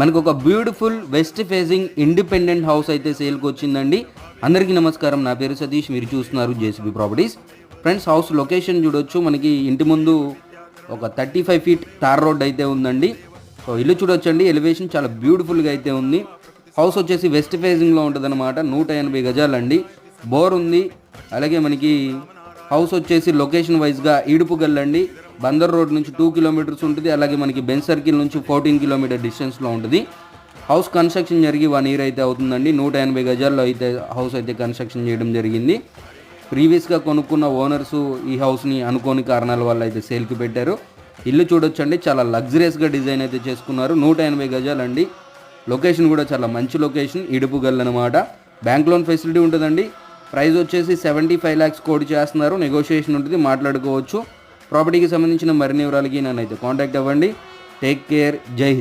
మనకు ఒక beautiful west facing independent house అయితే సేల్కి వచ్చిందండి. అందరికీ నమస్కారం, నా పేరు సతీష్, మీరు చూస్తున్నారు JCB properties. Friends, house location చూడొచ్చు. మనకి ఇంటి ముందు ఒక 35 ఫీట్ తార్ రోడ్ అయితే ఉందండి. సో ఇల్లు చూడొచ్చండి, ఎలివేషన్ చాలా బ్యూటిఫుల్గా అయితే ఉంది. హౌస్ వచ్చేసి వెస్ట్ ఫేసింగ్లో ఉంటుంది అనమాట. 180 గజాలండి. బోర్ ఉంది. అలాగే మనకి హౌస్ వచ్చేసి లొకేషన్ వైజ్గా ఈడుపుగల్లండి. బందర్ రోడ్ నుంచి 2 కిలోమీటర్స్ ఉంటుంది. అలాగే మనకి బెంచ్ సర్కిల్ నుంచి 14 కిలోమీటర్ డిస్టెన్స్లో ఉంటుంది. హౌస్ కన్స్ట్రక్షన్ జరిగి 1 ఇయర్ అయితే అవుతుందండి. 180 గజాల్లో అయితే హౌస్ అయితే కన్స్ట్రక్షన్ చేయడం జరిగింది. ప్రీవియస్గా కొనుక్కున్న ఓనర్స్ ఈ హౌస్ని అనుకోని కారణాల వల్ల అయితే సేల్కి పెట్టారు. ఇల్లు చూడొచ్చండి, చాలా లగ్జరియస్గా డిజైన్ అయితే చేసుకున్నారు. 180 గజాలండి. లొకేషన్ కూడా చాలా మంచి లొకేషన్, ఇడుపుగల్ అనమాట. బ్యాంక్ లోన్ ఫెసిలిటీ ఉంటుందండి. ప్రైస్ వచ్చేసి 75 lakhs కోడ్ చేస్తున్నారు. నెగోషియేషన్ ఉంటుంది, మాట్లాడుకోవచ్చు. ప్రాపర్టీకి సంబంధించిన మరిన్ని వివరాలకి నన్ను అయితే కాంటాక్ట్ అవ్వండి. టేక్ కేర్, జై హింద్.